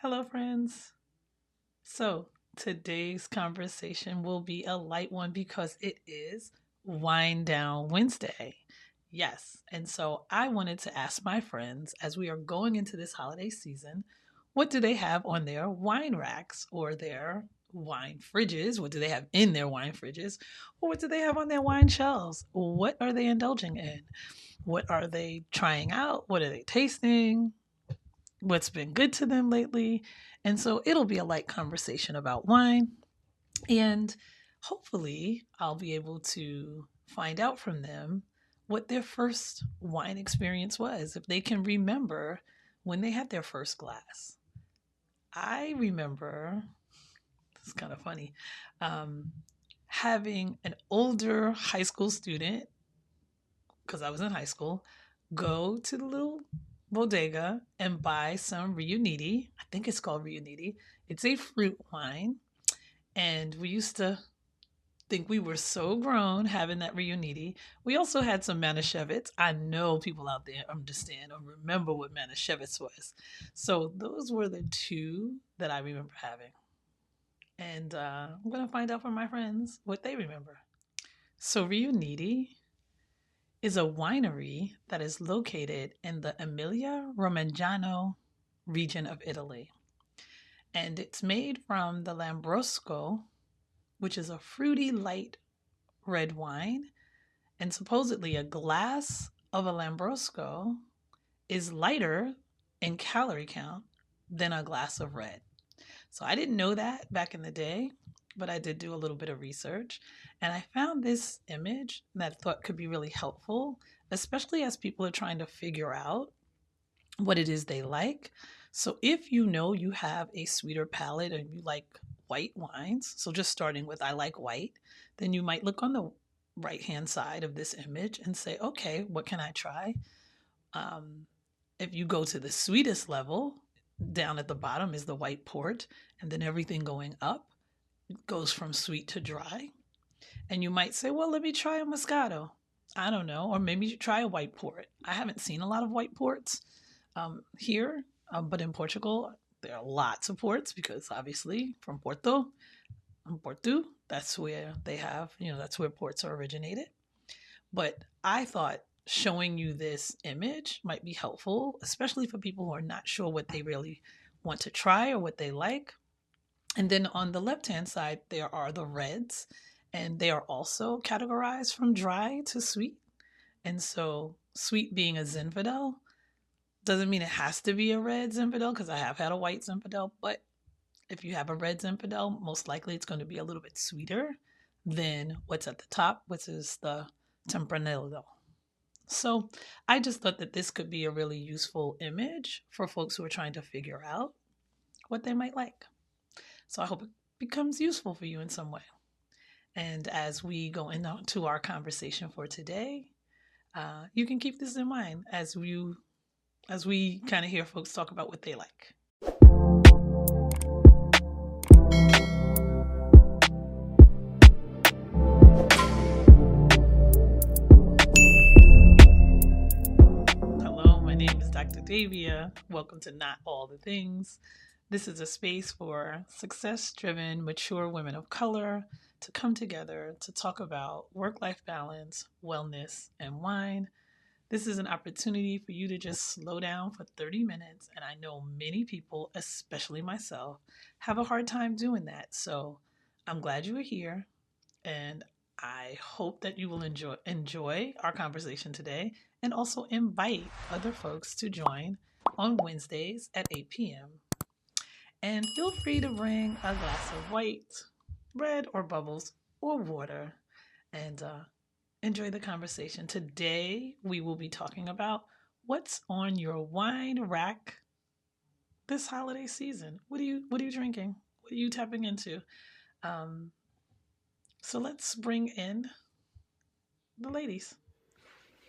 Hello, friends. So, today's conversation will be a light one because it is Wind Down Wednesday. Yes. And so, I wanted to ask my friends as we are going into this holiday season, what do they have on their wine racks or their wine fridges? What do they have in their wine fridges? Or what do they have on their wine shelves? What are they indulging in? What are they trying out? What are they tasting? What's been good to them lately. And so it'll be a light conversation about wine. And hopefully, I'll be able to find out from them what their first wine experience was, if they can remember when they had their first glass. I remember, it's kind of funny, um, having an older high school student, because I was in high school, go to the little bodega and buy some Riuniti. I think it's called Riuniti. It's a fruit wine. And we used to think we were so grown having that Riuniti. We also had some Manischewitz. I know people out there understand or remember what Manischewitz was. So those were the two that I remember having. And I'm going to find out from my friends what they remember. So Riuniti is a winery that is located in the Emilia Romagna region of Italy. And it's made from the Lambrusco, which is a fruity light red wine. And supposedly, a glass of a Lambrusco is lighter in calorie count than a glass of red. So I didn't know that back in the day, but I did do a little bit of research and I found this image that I thought could be really helpful, especially as people are trying to figure out what it is they like. So if you know you have a sweeter palate and you like white wines, so just starting with I like white, then you might look on the right hand side of this image and say, okay, what can I try? Um, if you go to the sweetest level, down at the bottom is the white port, and then everything going up goes from sweet to dry. And you might say, well, let me try a Moscato. I don't know. Or maybe you try a white port. I haven't seen a lot of white ports here, but in Portugal, there are lots of ports because obviously from Porto, that's where they have, that's where ports are originated. But I thought showing you this image might be helpful, especially for people who are not sure what they really want to try or what they like. And then on the left hand side, there are the reds, and they are also categorized from dry to sweet. And so, sweet being a Zinfandel doesn't mean it has to be a red Zinfandel because I have had a white Zinfandel. But if you have a red Zinfandel, most likely it's going to be a little bit sweeter than what's at the top, which is the Tempranillo. So I just thought that this could be a really useful image for folks who are trying to figure out what they might like. So I hope it becomes useful for you in some way. And as we go into our conversation for today, you can keep this in mind as we kind of hear folks talk about what they like. Hello, my name is Dr. Davia. Welcome to Not All the Things. This is a space for success driven, mature women of color to come together to talk about work life balance, wellness, and wine. This is an opportunity for you to just slow down for 30 minutes. And I know many people, especially myself, have a hard time doing that. So I'm glad you are here. And I hope that you will enjoy our conversation today and also invite other folks to join on Wednesdays at 8 p.m. And feel free to bring a glass of white, red, or bubbles, or water, and enjoy the conversation. Today, we will be talking about what's on your wine rack this holiday season. What are you drinking? What are you tapping into? Um, so let's bring in the ladies.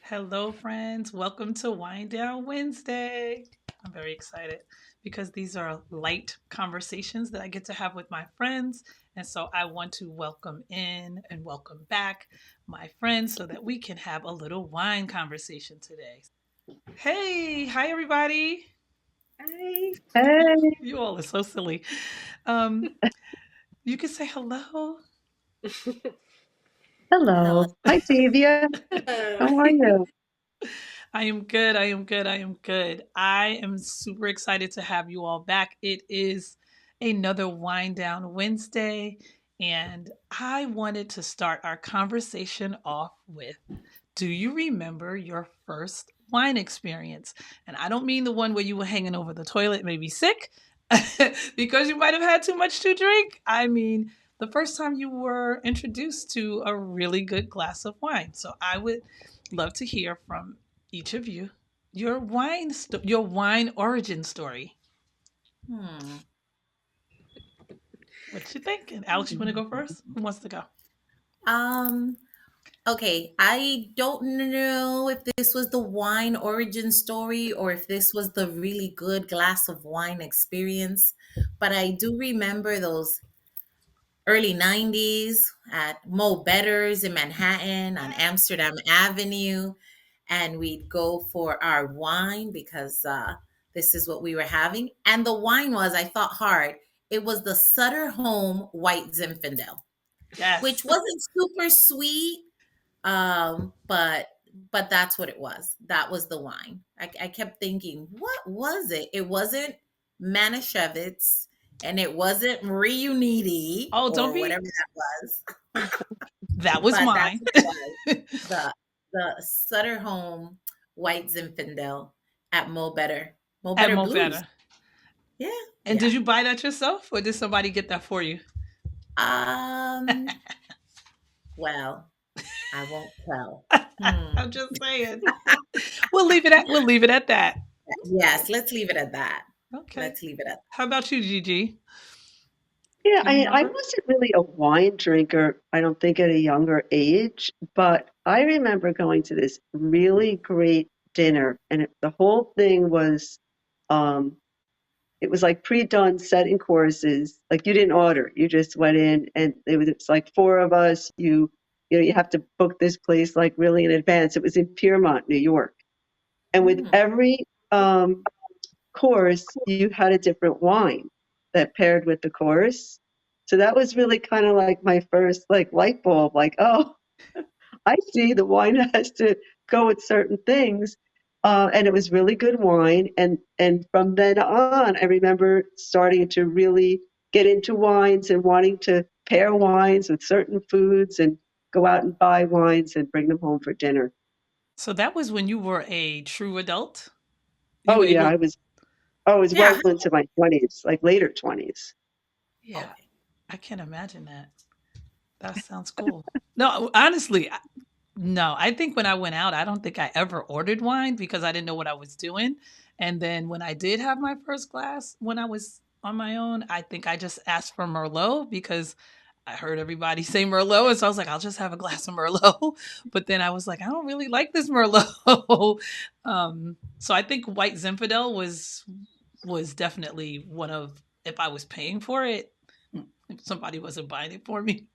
Hello, friends. Welcome to Wind Down Wednesday. I'm very excited because these are light conversations that I get to have with my friends. And so I want to welcome in and welcome back my friends so that we can have a little wine conversation today. Hey, hi, everybody. Hi. Hey, You all are so silly. Um, you can say hello. Hello. hello. Hi, Davia. How are you? I am good. I am good. I am good. I am super excited to have you all back. It is another Wind Down Wednesday, and I wanted to start our conversation off with, do you remember your first wine experience? And I don't mean the one where you were hanging over the toilet, maybe sick, because you might have had too much to drink. I mean, the first time you were introduced to a really good glass of wine. So I would love to hear from each of you your your wine origin story. Hmm. What you thinking? Alex, you want to go first? Who wants to go? Um, okay, I don't know if this was the wine origin story or if this was the really good glass of wine experience, but I do remember those early 90s at Mo Better's in Manhattan on Amsterdam Avenue. And we'd go for our wine because this is what we were having. And the wine was, I thought hard, it was the Sutter Home White Zinfandel, which Yes. wasn't super sweet, but that's what it was. That was the wine. I kept thinking, what was it? It wasn't Manischewitz, and it wasn't Marie Uniti Oh, don't or be. whatever that was, That was but that's mine. what it was. The Sutter Home White Zinfandel at Mo Better. Mo At Better Mo Blues. Better. Yeah, And did yeah. you buy that yourself or did somebody get that for you? Um, well, I won't tell. Hmm. I'm just saying. We'll leave it at that. Yes, let's leave it at that. Okay. Let's leave it at How about you, Gigi? Yeah, Do you I remember? wasn't really a wine drinker, I don't think at a younger age, but I remember going to this really great dinner, and the whole thing was, um, it was like pre-done setting courses. Like you didn't order, you just went in, and it's like four of us. You have to book this place like really in advance. It was in Piermont, New York, and with Mm. every course, you had a different wine that paired with the course. So that was really kind of like my first like light bulb, like, oh, I see the wine has to go with certain things. And it was really good wine. And from then on, I remember starting to really get into wines and wanting to pair wines with certain foods and go out and buy wines and bring them home for dinner. So that was when you were a true adult? You Oh were yeah, able. I was Yeah. well into my 20s, like later 20s. Yeah, Okay. I can't imagine that. That sounds cool. No, honestly, no. I think when I went out, I don't think I ever ordered wine because I didn't know what I was doing. And then when I did have my first glass when I was on my own, I think I just asked for Merlot because I heard everybody say Merlot. And so I was like, I'll just have a glass of Merlot. But then I was like, I don't really like this Merlot. So I think White Zinfandel was definitely one of, if I was paying for it, if somebody wasn't buying it for me,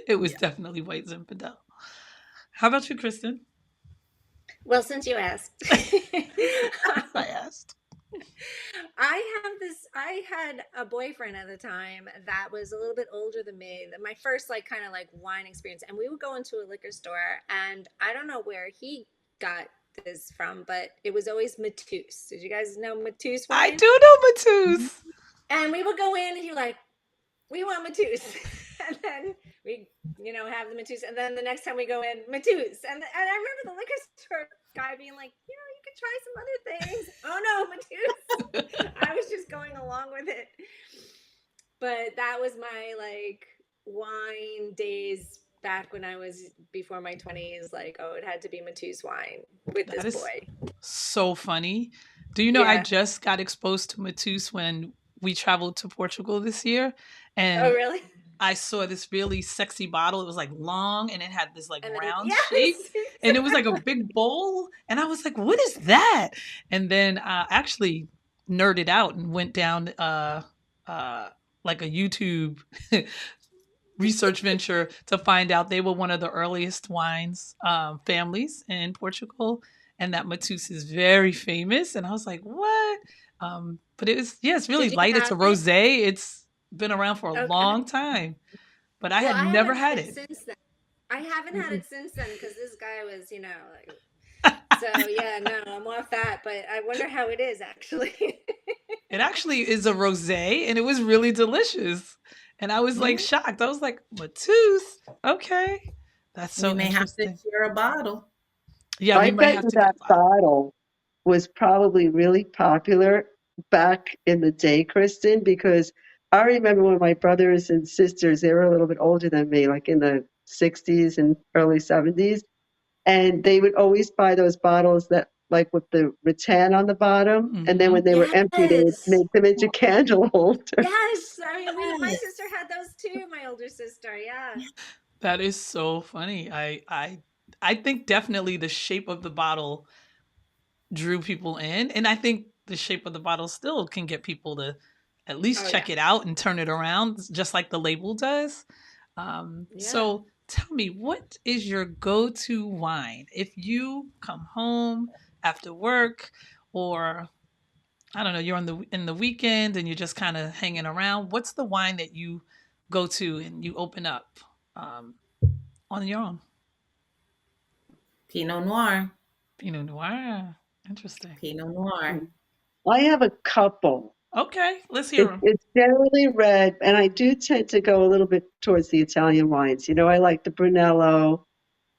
it was Yeah. definitely White Zinfandel. How about you, Kristen? Well, since you asked, I asked. I had a boyfriend at the time that was a little bit older than me. My first, like, kind of like wine experience. And we would go into a liquor store, and I don't know where he got this from, but it was always Mateus. Did you guys know Mateus I wine? do know Matus. And we would go in, and he'd be like, we want Mateus. And then we, have the Mateus. And then the next time we go in, Mateus. And I remember the liquor store guy being like, you could try some other things. Oh no, Mateus. I was just going along with it. But that was my like wine days back when I was before my 20s. Like, oh, it had to be Mateus wine with That this is boy. so funny. Do you know I Yeah. just got exposed to Matus when we traveled to Portugal this year? Oh, And really? I saw this really sexy bottle. It was like long and it had this like And then, round shape. yes, And it was like a exactly. big bowl. And I was like, what is that? And then I actually nerded out and went down uh, like a YouTube research venture to find out they were one of the earliest wines families in Portugal, and that Matus is very famous. And I was like, what? But it was, yeah, it's really Did you light. It's a have it? rosé. It's been around for a Okay. long time, but I Well, had I never haven't had had it it. since then. I haven't had Mhm. it since then because this guy was, like, so yeah, no, I'm off that, but I wonder how it is actually. It actually is a rosé, and it was really delicious. And I was like Mm, shocked. I was like, Matisse, okay, that's we so may have to interesting. share a bottle. Yeah, I we might bet have you to get that a bottle. bottle was probably really popular back in the day, Kristen, because I remember when my brothers and sisters, they were a little bit older than me, like in the 60s and early 70s, and they would always buy those bottles that like with the rattan on the bottom, and then when Hmm. they were empty, they would Yes. make them into candle holders. Yes. I mean, my sister Yes. had those too, my older sister. Yeah. That is so funny. I think definitely the shape of the bottle drew people in, and I think the shape of the bottle still can get people to at least Oh check yeah. it out and turn it around, just like the label does. Yeah. So tell me, what is your go-to wine if you come home after work, or I don't know, you're on the in the weekend and you're just kind of hanging around? What's the wine that you go to and you open up um, on your own? Pinot Noir. Pinot Noir. Interesting. Pinot Noir. I have a couple. Okay, let's hear them. It's generally red, and I do tend to go a little bit towards the Italian wines. You know, I like the Brunello.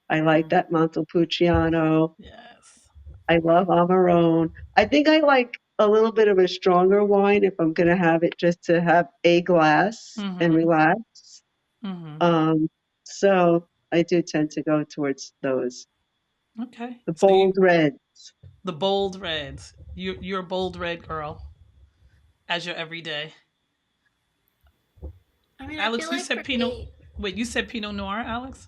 I like Mm, that Montepulciano. yes. I love Amarone. I think I like a little bit of a stronger wine if I'm going to have it just to have a glass and Mm-hmm. relax. Mm-hmm. Um, so I do tend to go towards those. Okay. The So bold you red. the bold reds. You're a bold red girl as your everyday. I mean, I feel Alex, you like said for Pinot. me, Wait, you said Pinot Noir, Alex?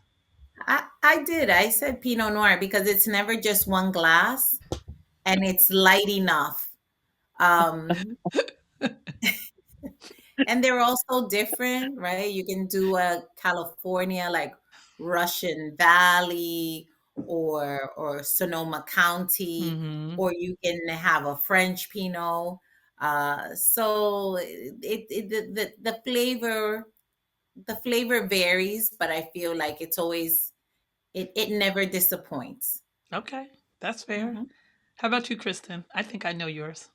I did. I said Pinot Noir because it's never just one glass and it's light enough. Um, and they're also different, right? You can do a California like Russian Valley or Sonoma County, Mm-hmm. or you can have a French Pinot. So the flavor varies, but I feel like it's always it never disappoints. Okay, that's fair. Mhm. How about you, Kristen? I think I know yours.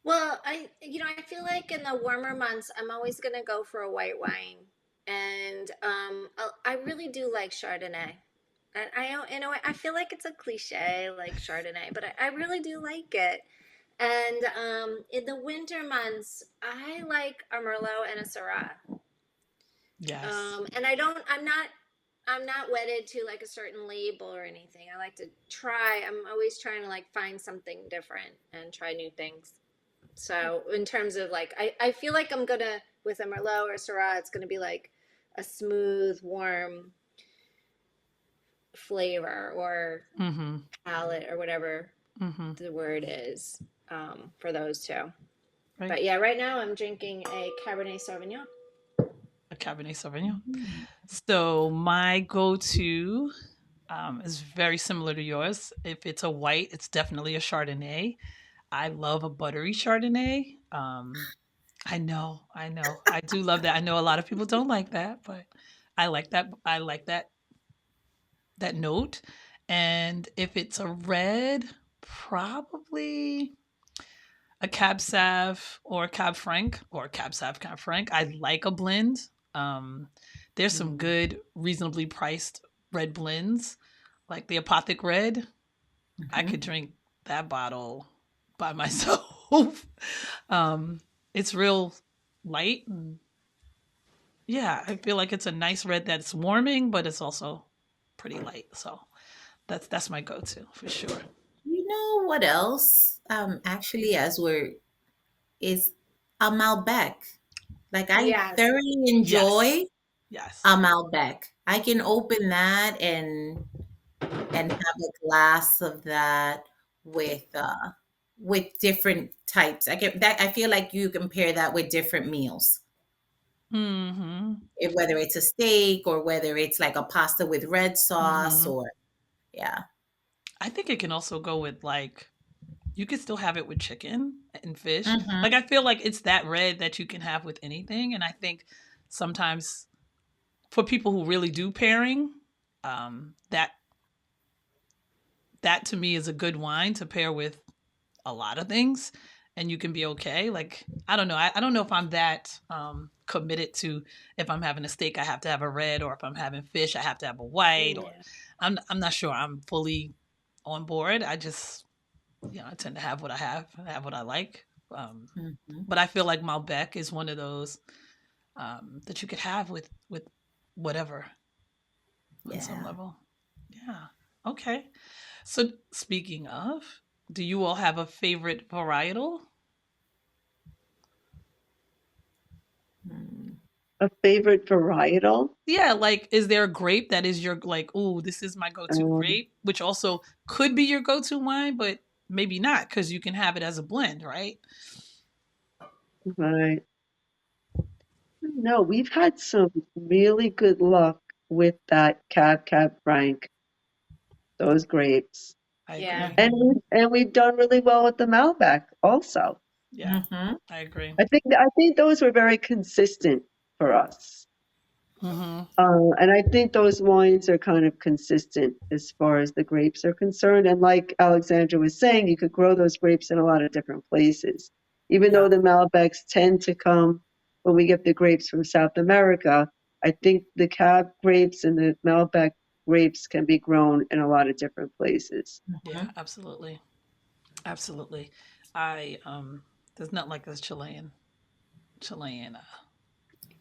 well, I feel like in the warmer months, I'm always gonna go for a white wine, and I really do like Chardonnay. And I feel like it's a cliche like Chardonnay, but I really do like it. And in the winter months, I like a Merlot and a Syrah. Yes. And I'm not wedded to like a certain label or anything. I like to try. I'm always trying to like find something different and try new things. So in terms of like, I feel like I'm gonna with a Merlot or a Syrah, it's gonna be like a smooth, warm flavor or Mm-hmm. palate or whatever Mm-hmm. the word is for those two. Right. But yeah, right now I'm drinking a Cabernet Sauvignon. A Cabernet Sauvignon. Mm. So my go-to is very similar to yours. If it's a white, it's definitely a Chardonnay. I love a buttery Chardonnay. I know. I do love that. I know a lot of people don't like that, but I like that. I like that note. And if it's a red, probably a Cab Sav or a Cab Franc or a Cab Sav Cab Franc. I like a blend. Um, there's some Mm. good, reasonably priced red blends, like the Apothic Red. I could Mhm. drink that bottle by myself. um, it's real light. And yeah, I feel like it's a nice red that's warming, but it's also pretty light. So that's my go-to for sure. You know what else? Actually, as we're is a Malbec. Like I Yes. thoroughly Yes. enjoy Yes. a Malbec. I can open that and have a glass of that with different types. I feel like you compare that with different meals. Mm-hmm. Whether it's a steak or whether it's like a pasta with red sauce Mm-hmm. or yeah. I think it can also go with like you could still have it with chicken and fish. Mm-hmm. Like I feel like it's that red that you can have with anything. And I think sometimes for people who really do pairing, that that to me is a good wine to pair with a lot of things, and you can be okay. Like I don't know, I don't know if I'm that committed to, if I'm having a steak I have to have a red, or if I'm having fish I have to have a white, or Yeah. I'm not sure I'm fully on board. I just, I tend to have what I have what I like. Mm-hmm. But I feel like Malbec is one of those that you could have with whatever on some Yeah. level. Yeah. Okay. So speaking of, do you all have a favorite varietal? Mm. A favorite varietal? Yeah, like is there a grape that is your like, oh, this is my go-to Um, grape, which also could be your go-to wine, but maybe not because you can have it as a blend, right? right. No, we've had some really good luck with that Cab Franc, those grapes. I Yeah. agree. Mm-hmm. And we've done really well with the Malbec also. Yeah, Mm-hmm. I agree. I think those were very consistent for us. Mm-hmm. And I think those wines are kind of consistent as far as the grapes are concerned. And like Alexandra was saying, you could grow those grapes in a lot of different places. Even Yeah. though the Malbecs tend to come when we get the grapes from South America, I think the Cab grapes and the Malbec grapes can be grown in a lot of different places. Yeah, Mm-hmm. absolutely. Absolutely. I there's not like this Chilean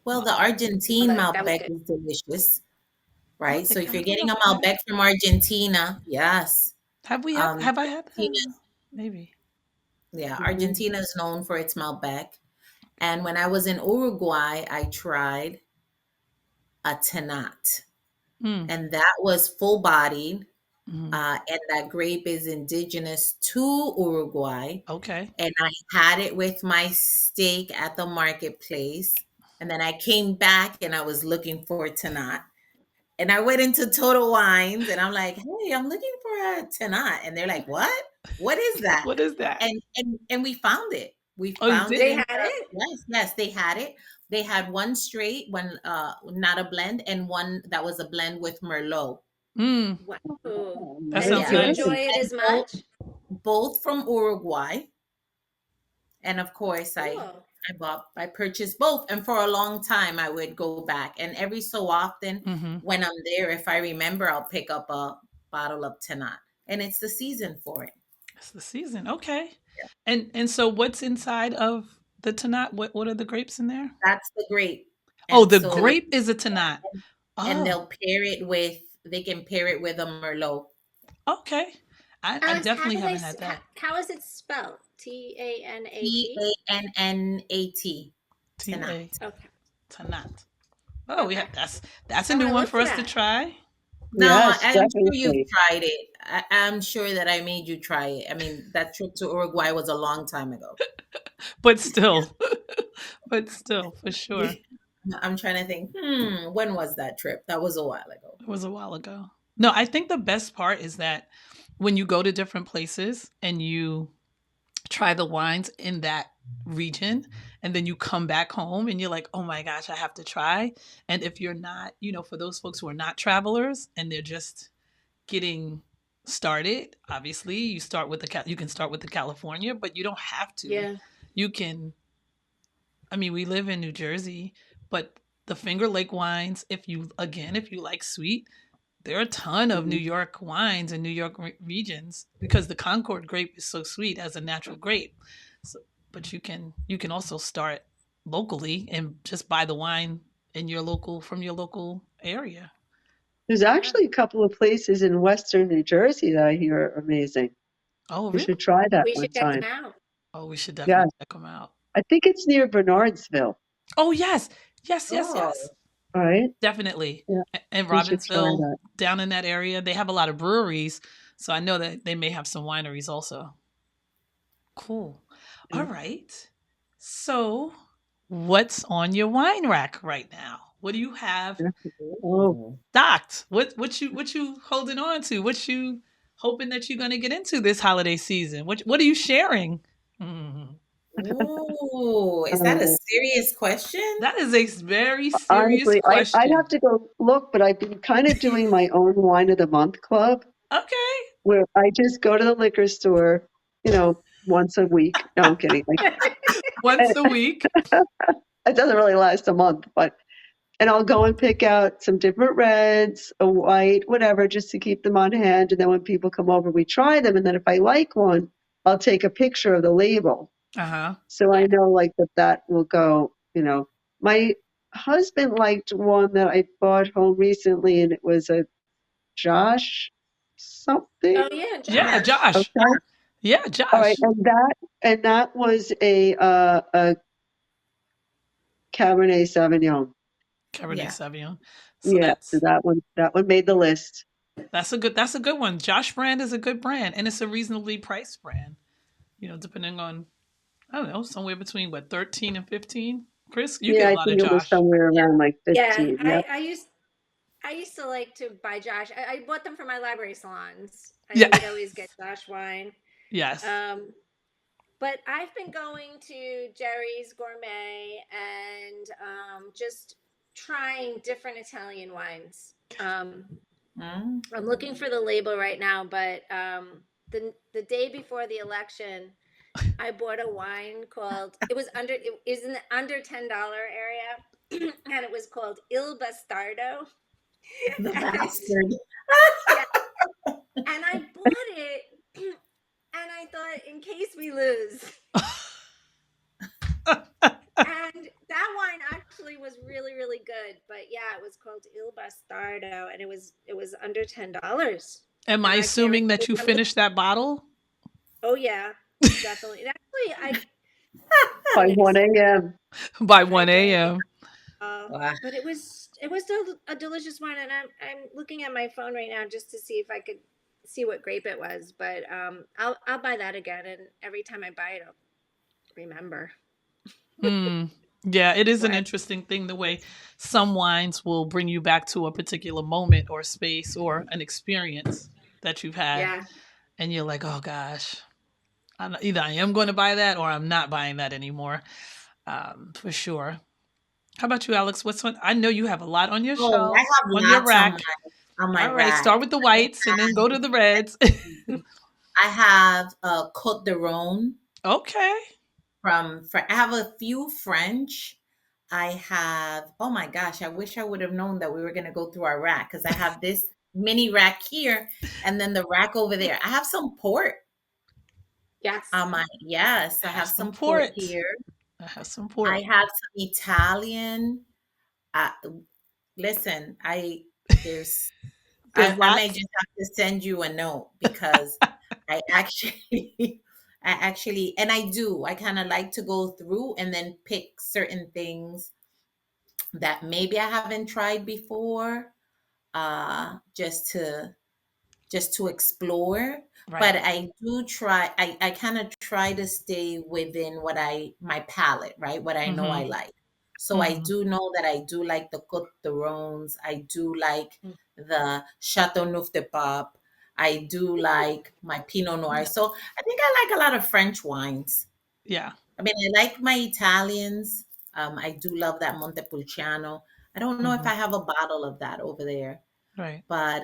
Well, the Malbec. Argentine But that was Malbec good. is delicious, Oh, right? the So if you're Cab, getting a okay. Malbec from Argentina, yes. Have I had Argentina, that? Maybe. yeah, Mhm. Argentina is known for its Malbec. And when I was in Uruguay, I tried a Tanat, Mm. and that was full bodied. Hmm. And that grape is indigenous to Uruguay. Okay. And I had it with my steak at the marketplace. And then I came back and I was looking for Tanat. And I went into Total Wines and I'm like, hey, I'm looking for a Tanat. And they're like, what? What is that? What is that? And we found it. We Oh, you found it did? They in had the, it? yes, they had it. They had one straight, one not a blend, and one that was a blend with Merlot. Mm. Wow. Oh, That And very sounds did you Yeah. good. nice. enjoy it And as much? both from Uruguay. And of course Cool. I purchased both. And for a long time I would go back. And every so often Mm-hmm. when I'm there, if I remember, I'll pick up a bottle of Tanat. And it's the season for it. It's the season. Okay. And so what's inside of the Tanat? What are the grapes in there? That's the grape. Oh, And the so grape is a Tanat. and Oh, they'll pair it with they can pair it with a Merlot. okay. I Alex, definitely haven't had that. how is it spelled? T Tanat? A N N A T. Tanat. T-A Okay. Tanat. Oh, Okay. yeah, that's a I new want to one look for for us to that. try. No, Yes, I'm sure you've definitely. tried it. I'm sure that I made you try it. I mean, that trip to Uruguay was a long time ago. But still, but still, for sure. I'm trying to think, when was that trip? That was a while ago. It was a while ago. No, I think the best part is that when you go to different places and you try the wines in that region, and then you come back home and you're like, oh my gosh, I have to try. And if you're not, for those folks who are not travelers and they're just getting started, obviously you can start with the California, but you don't have to. Yeah. You can, I mean, we live in New Jersey, but the Finger Lake wines, if you like sweet, there are a ton of New Mhm. York wines and New York regions because the Concord grape is so sweet as a natural grape. So, but you can also start locally and just buy the wine in your local from your local area. There's Yeah. actually a couple of places in Western New Jersey that I hear are amazing. Oh, You really? should try that We one should check time. them out. Oh, we should Yeah, definitely check them out. I think it's near Bernardsville, Oh, yes. Yes, yes, Oh, yes. right? Definitely. Yeah, And we should try Robbinsville, that. down in that area, they have a lot of breweries. So I know that they may have some wineries also. Cool. All Yeah. right. So, what's on your wine rack right now? What do you have Oh, Ooh. stocked? What you holding on to? What you hoping that you're going to get into this holiday season? What are you sharing? Mhm. Ooh, is that a Uh, serious question? That is a very serious honestly, I'd have question. to go look, but I've been kind of doing my own wine of the month club Okay. where I just go to the liquor store, once a week. No, I'm kidding. Like, Once a week. it doesn't really last a month, but and I'll go and pick out some different reds, a white, whatever, just to keep them on hand. And then when people come over, we try them. And then if I like one, I'll take a picture of the label. Uh-huh. So I Yeah. know like that will go. My husband liked one that I bought home recently and it was a Josh Oh something. yeah, Yeah, Yeah. Josh. Josh. Okay. Yeah, All right. Josh. And that was a Cabernet Sauvignon. Cabernet Yeah. Sauvignon. So Yeah. So that's that one made the list. that's a good one. Josh brand is a good brand, and it's a reasonably priced brand. Depending on, I don't know, somewhere between what, 13 and 15. Chris, you Yeah, get a I lot of think it was Josh. somewhere around like Yeah, 15. Yep. I used to like to buy Josh. I bought them for my library salons. I Yeah. would always get Josh wine. Yes. Um, but I've been going to Jerry's Gourmet and just trying different Italian wines. Mm. I'm looking for the label right now, but the day before the election, I bought a wine called it was in the under $10 area, and it was called Il Bastardo. The And bastard. yeah, and I bought it, and I thought in case we lose. And that wine actually was really, really good. But yeah, it was called Il Bastardo, and it was under $10. Am I And I can't assuming that you remember. finished that bottle Oh yeah, definitely. And actually, I By finished. 1 a.m. by I 1 did, a.m.? Wow. but it was still a delicious wine, and I'm looking at my phone right now just to see if I could see what grape it was. But I'll buy that again, and every time I buy it, I'll remember. Hmm. Yeah, it is an What? interesting thing the way some wines will bring you back to a particular moment or space or an experience that you've had. Yeah. And you're like, oh gosh, either I am going to buy that or I'm not buying that anymore, for sure. How about you, Alex? What's one? I know you have a lot on your Oh, I shelf, have on your lots rack. on my All right, rack. start with the whites and then go to the reds. I have a Côte de Rhône Okay. I have a few French. I have, oh my gosh, I wish I would have known that we were going to go through our rack because I have this mini rack here and then the rack over there. I have some port Yes. on my, yes, I I have have some some port port. here. I have some I port. have some Italian. Uh, listen, there's, There's I may lots. just have to send you a note because I actually, and I kind of like to go through and then pick certain things that maybe I haven't tried before, uh, just to just to explore. But Right. I do try, I kind of try to stay within my palette, right? What I know Mm-hmm. I like. So I Mm-hmm. do know that I do like the Côte de Rhônes. I do like Mm. the Chateauneuf de Pape. I do like my Pinot Noir. Yeah. So I think I like a lot of French wines. Yeah. I mean, I like my Italians. I do love that Montepulciano. I don't know if Mm-hmm. I have a bottle of that over there. Right. But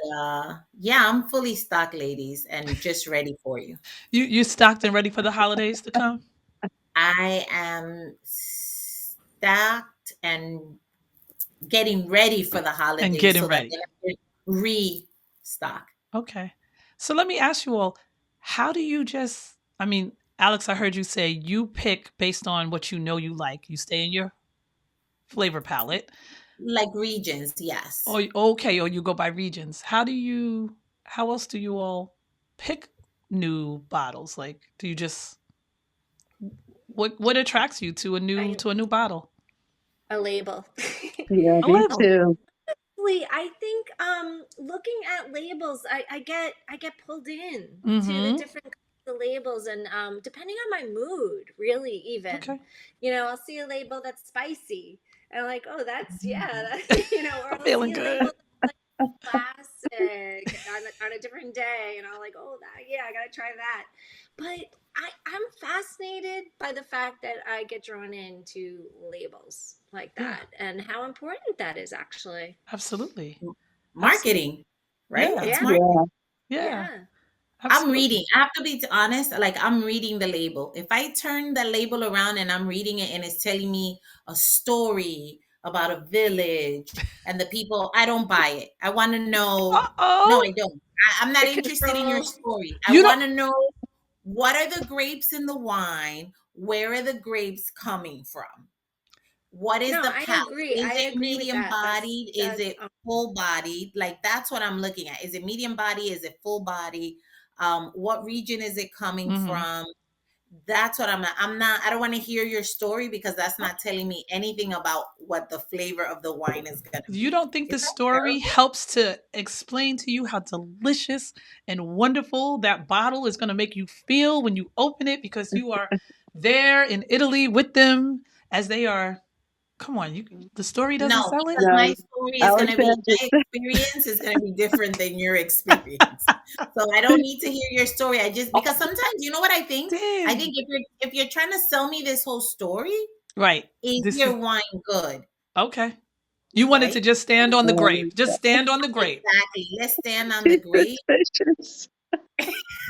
yeah, I'm fully stocked, ladies, and just ready for you. You stocked and ready for the holidays to come I am stacked and getting ready for the and holidays getting so that ready. then I can restock. Okay. So let me ask you all, how do you just, I mean, Alex, I heard you say you pick based on what you know you like. You stay in your flavor palette. Like regions, yes. Or okay, or you go by regions. How else do you all pick new bottles? Like, do you just what attracts you to a new I to a new bottle? a label. Yeah, A me label. too. I think looking at labels, I get pulled in to the Mm-hmm. different kinds of labels, and depending on my mood, really, even, Okay. I'll see a label that's spicy, and I'm like, oh, that's, yeah, or I'm I'll feeling see a label good. that's like class on a different day, and I'm like, oh, that, yeah, I gotta try that. But I'm fascinated by the fact that I get drawn into labels like Yeah, that and how important that is actually. absolutely. Absolutely. Marketing, right? Yeah. It's Yeah, marketing. Yeah. Yeah. yeah. I'm reading. Absolutely. I have to be honest. Like I'm reading the label. If I turn the label around and I'm reading it and it's telling me a story about a village and the people, I don't buy it. I want to know. No, I Uh-oh. don't. I'm not The interested in your control. story. I You want don't to know what are the grapes in the wine? Where are the grapes coming from? What is No, the I palate? agree. Is I it agree with medium that. bodied? Is That's it full bodied? Like that's what I'm looking at. Is it medium body? Is it full body? What region is it coming Mhm. from? That's what I'm not, I don't want to hear your story because that's not telling me anything about what the flavor of the wine is going to You be. don't think Is the that story terrible? helps to explain to you how delicious and wonderful that bottle is going to make you feel when you open it because you are there in Italy with them as they are? Come on, you the story doesn't No, sell it? because my No, story is going to be, Alexander. my experience is going to be different than your experience. So I don't need to hear your story. I just, because Oh, sometimes, you know what I think? I dang. think if you're trying to sell me this whole story, Right. is This is your wine good? okay. You wanted to Right? just stand on the grape. Um, Just stand on the grape. Exactly. Let's stand on the she's grape. suspicious.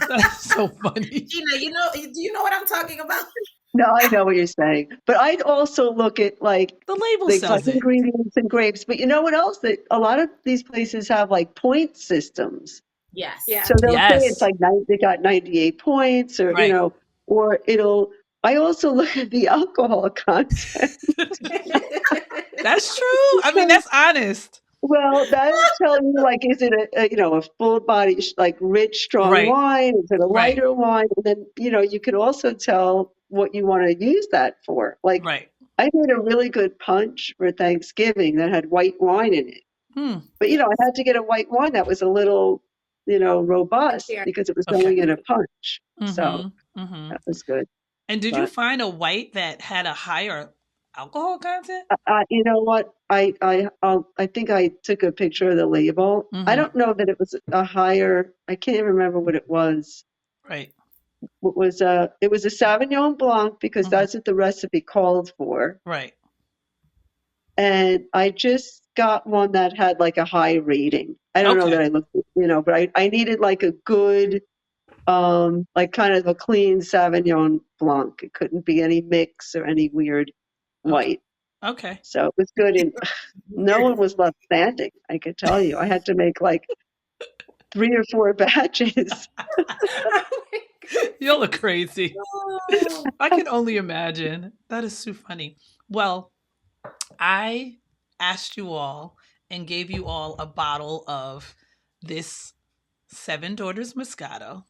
That's so funny. Gina, do you know what I'm talking about? No, I know what you're saying, but I'd also look at like The label things like sells it. ingredients and grapes. But you know what else? That a lot of these places have like point systems. Yes. yeah. So they'll say it's Yes. like they got 98 points, or Right. or it'll. I also look at the alcohol content. That's true. I mean, So, that's honest. well, that'll tell you like, is it a full body like rich, strong Right. wine? Is it a Right. lighter wine? And then you could also tell what you want to use that for. Like Right. I made a really good punch for Thanksgiving that had white wine in it. Hmm. But I had to get a white wine that was a little, robust Yeah. because it was Okay. going in a punch. So Mm-hmm. Mm-hmm. that was good. And did you But find a white that had a higher alcohol content? you know what? I think I took a picture of the label. I Mm-hmm. don't know that it was a higher. I can't remember what it was. Right. It was a Sauvignon Blanc because Mm-hmm. that's what the recipe called for. Right. And I just got one that had like a high rating. I don't know that Okay. I looked, but I needed like a good, like kind of a clean Sauvignon Blanc. It couldn't be any mix or any weird Okay. white. Okay. So it was good. And no one Weird. was left standing, I could tell you. I had to make like 3 or 4 batches. Oh my god. Y'all are crazy. Oh, I can only imagine. That is so funny. Well, I asked you all and gave you all a bottle of this Seven Daughters Moscato,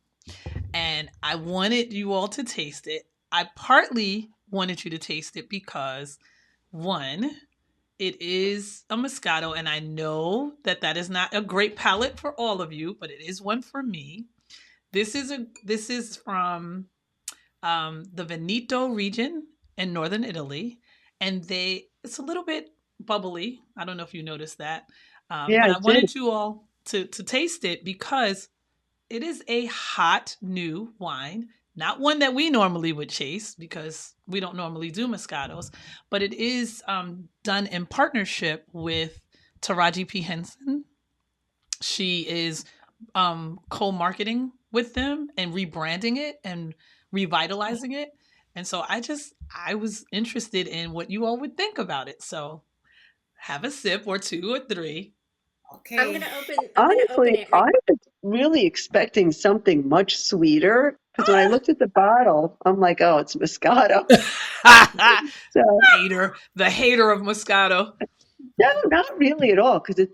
and I wanted you all to taste it. I partly wanted you to taste it because, one, it is a Moscato, and I know that that is not a great palate for all of you, but it is one for me. This is from the Veneto region in northern Italy, and it's a little bit bubbly. I don't know if you noticed that, Yeah, but I I did. wanted you all to taste it because it is a hot new wine, not one that we normally would chase because we don't normally do Moscatos, but it is done in partnership with Taraji P. Henson. She is co-marketing with them and rebranding it and revitalizing it. And so I was interested in what you all would think about it. So have a sip or two or three. okay. I'm gonna open Honestly, it I right. was really expecting something much sweeter because when I Ah! looked at the bottle, I'm like, oh, it's Moscato. So The hater of Moscato. no, not really at all because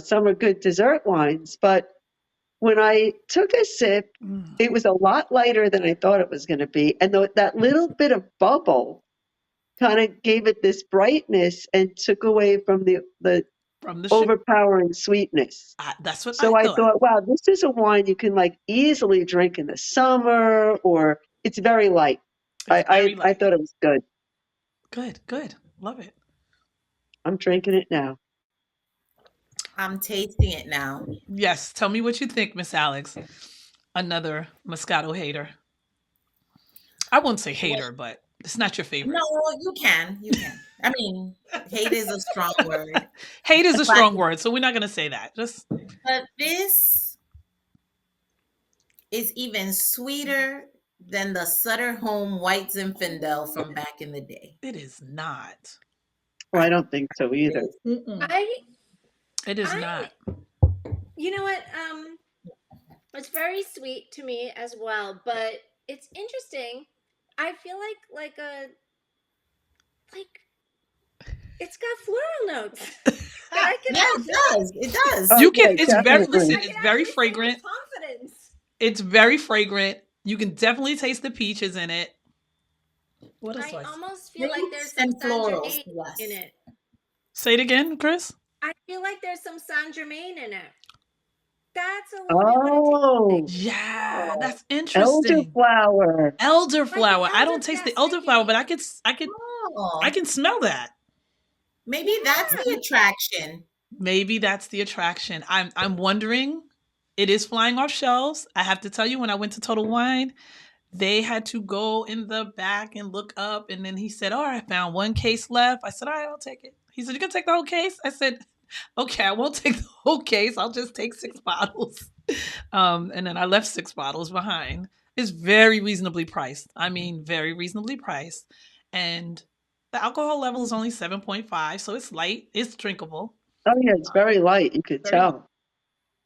some are good dessert wines. But when I took a sip, Mm, it was a lot lighter than I thought it was going to be. And that little bit of bubble kind of gave it this brightness and took away from the from the sugar. overpowering sweetness. That's what I So I thought. thought, wow, this is a wine you can like easily drink in the summer, or it's very light. It's very I light. thought it was good. Good, good. Love it. I'm drinking it now. I'm tasting it now. Yes. Tell me what you think, Miss Alex. Another Moscato hater. I wouldn't say Well, hater, but it's not your no, favorite. you can. You can. I mean, hate is a strong word. Hate is a But strong word, so we're not going to say that. Just this is even sweeter than the Sutter Home White Zinfandel from back in the day. it is not. Well, I don't think so either. Mm-mm. I It is I'm not. you know what? It's very sweet to me as well, but it's interesting. I feel like it's got floral notes that I can Yeah, it actually does. It does. Oh You can. yeah, It's very. Listen. definitely. I It's can very actually say with fragrant. confidence. It's very fragrant. You can definitely taste the peaches in it. What else do I I almost feel like there's Fruits some and Saint florals, Germain in yes. it. say it again, Chris? I feel like there's some Saint Germain in it. That's a little bit what it tastes like. Oh, Yeah, that's interesting. elderflower. Like the Elderflower. I don't elder. taste the Yes, thank you, elderflower, but Gina. I Oh, can smell that. maybe that's Yeah. the attraction. Maybe that's the attraction. I'm wondering. It is flying off shelves. I have to tell you, when I went to Total Wine, they had to go in the back and look up, and then he said, "Oh, I found one case left." I said, "All right, I'll take it." He said, "You can take the whole case." I said, "Okay, I won't take the whole case. I'll just take 6 bottles." And then I left 6 bottles behind. It's very reasonably priced. I mean, very reasonably priced, and the alcohol level is only 7.5, so it's light. It's drinkable. Oh yeah, it's very light. You could Very light. tell.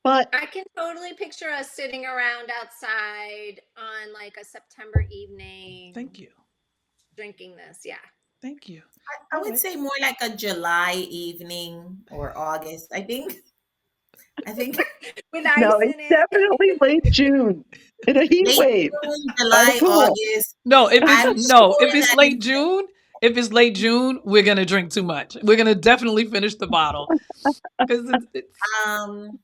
But I can totally picture us sitting around outside on like a September evening Thank you. drinking this. Yeah. Thank you. I All would right. say more like a July evening or August. I think With no, ice it's in definitely it. late June in a heat late wave June, by the July, pool. August. No, if it's I'm no, sure if it's that late June, we're gonna drink too much. We're gonna definitely finish the bottle because it's um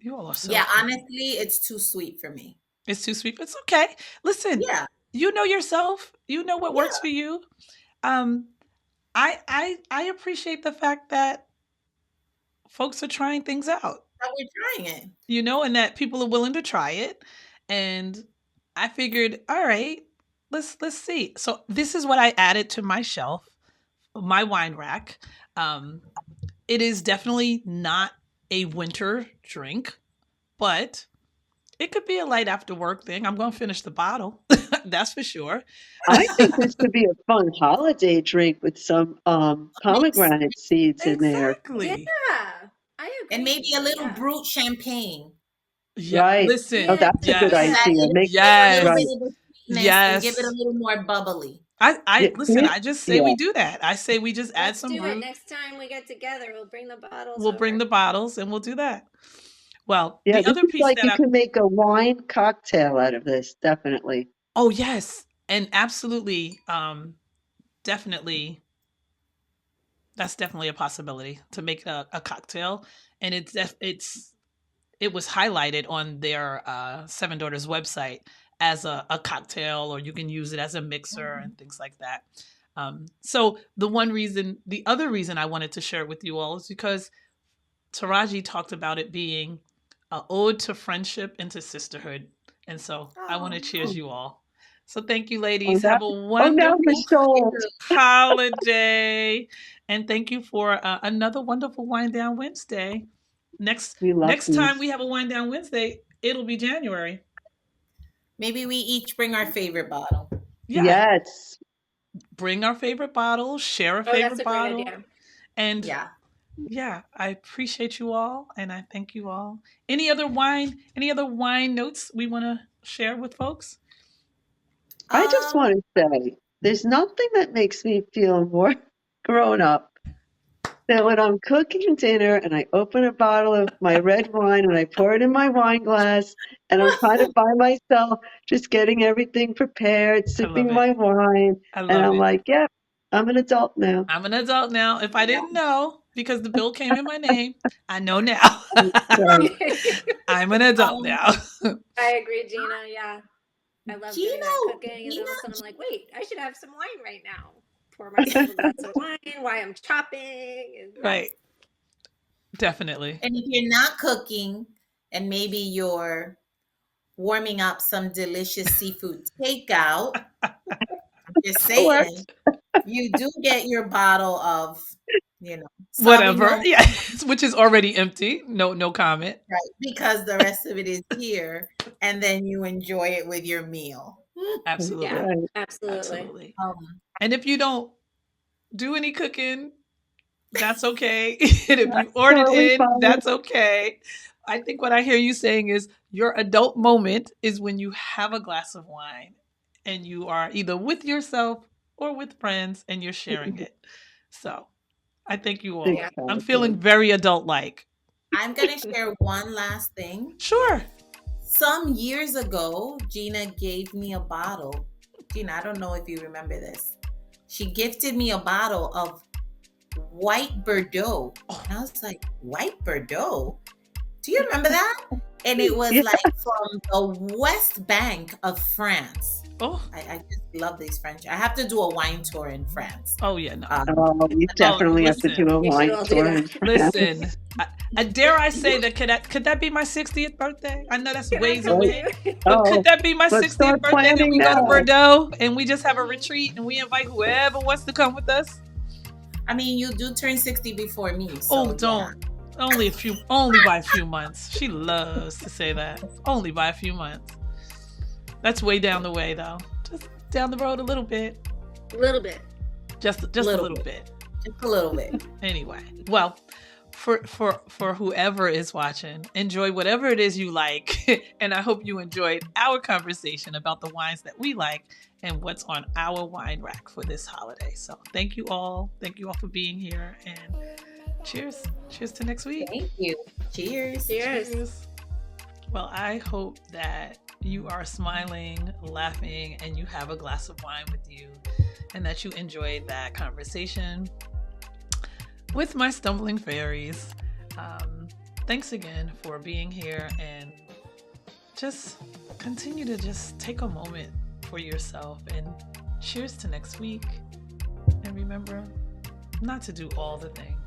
you all are so yeah, funny. honestly, it's too sweet for me. It's too sweet. It's okay. Listen, Yeah, you know yourself. You know what works yeah, for you. Um, I appreciate the fact that folks are trying things out. but we're trying it. And that people are willing to try it. And I figured, all right, let's see. So this is what I added to my shelf, my wine rack. Um, it is definitely not a winter drink, but it could be a light after work thing. I'm going to finish the bottle. That's for sure. I think this could be a fun holiday drink with some Mix pomegranate seeds in there. Yeah. Exactly. I and agree, maybe a Gina. little Yeah. brute champagne. Yeah. Right. Oh, Listen. Yeah. that's a good So Yes. that idea. it'll Make give a little bit right. Yes. of the sweetness and give it a Yes. little more bubbly. I Yeah, listen, I just say yeah. we do that. I say we just add Let's some do it. root. Next time we get together, we'll bring the bottles We'll bring over. the bottles and we'll do that. Well, Yeah, the this other is piece like that you I can make a wine cocktail out of this, definitely. oh yes, and absolutely, definitely, that's definitely a possibility to make a cocktail, and it was highlighted on their Seven Daughters website as a cocktail, or you can use it as a mixer and things like that. So the other reason I wanted to share it with you all is because Taraji talked about it being an ode to friendship and to sisterhood. And so I want to cheers Oh, you all. So thank you, ladies. oh, now, Have a oh, now we're wonderful sold. holiday. And thank you for another wonderful Wind Down Wednesday. Next We love next time these. we have a Wind Down Wednesday, it'll be January. Maybe we each bring our favorite bottle. Yeah. Yes. Bring our favorite bottles, share a Oh, that's favorite a great bottle. idea. And Yeah. yeah, I appreciate you all and I thank you all. Any other wine notes we want to share with folks? I just Um, want to say there's nothing that makes me feel more grown up than when I'm cooking dinner and I open a bottle of my red wine and I pour it in my wine glass and I'm kind of by myself, just getting everything prepared, I love sipping it. my wine. I And love I'm it. like, yeah, I'm an adult now. I'm an adult now. If I yeah. didn't know because the bill came in my name, I know now. Right. I'm an adult Um, now. I agree, Gina. Yeah. I love doing that Gino, cooking, and then all of a sudden I'm like, wait, I should have some wine right now. Pour myself a glass of wine while I'm chopping. And yeah. Right. Definitely. And if you're not cooking and maybe you're warming up some delicious seafood takeout, I'm just That works. saying, you do get your bottle of, Whatever. Sauvignon, Yeah. Which is already empty. No comment. right? Because the rest of it is here, and then you enjoy it with your meal. Yeah, Absolutely. Right. absolutely. Absolutely. Um, And if you don't do any cooking, that's okay. And if you That's ordered totally in, fine. that's okay. I think what I hear you saying is your adult moment is when you have a glass of wine and you are either with yourself or with friends and you're sharing it. So I thank you all. I'm feeling Exactly. very adult like. I'm gonna share one last thing. Sure. Some years ago, Gina gave me a bottle. Gina, I don't know if you remember this. She gifted me a bottle of white Bordeaux. And I was like, white Bordeaux? Do you remember that? And it was Yeah. like from the West Bank of France. Oh, I just love these French. I have to do a wine tour in France. oh yeah, no. Oh, we definitely have to listen. do a We should wine all do tour that. in France. Listen, dare I say that could that be my 60th birthday? I know that's Can I ways come away. too? But could Oh, that be my let's 60th start birthday that planning we go to now. Bordeaux and we just have a retreat and we invite whoever wants to come with us? I mean, you do turn 60 before me. So Oh, don't. Only by a few months. She loves to say that. Only by a few months. That's way down the way though. Just down the road a little bit. A little bit. Just a little bit. Just a little bit. Anyway, well, for whoever is watching, enjoy whatever it is you like, and I hope you enjoyed our conversation about the wines that we like and what's on our wine rack for this holiday. So thank you all for being here, and cheers to next week. Thank you. Cheers. Cheers. Well, I hope that you are smiling, laughing, and you have a glass of wine with you, and that you enjoyed that conversation with my stumbling fairies. Thanks again for being here, and just continue to just take a moment for yourself, and cheers to next week. And remember not to do all the things.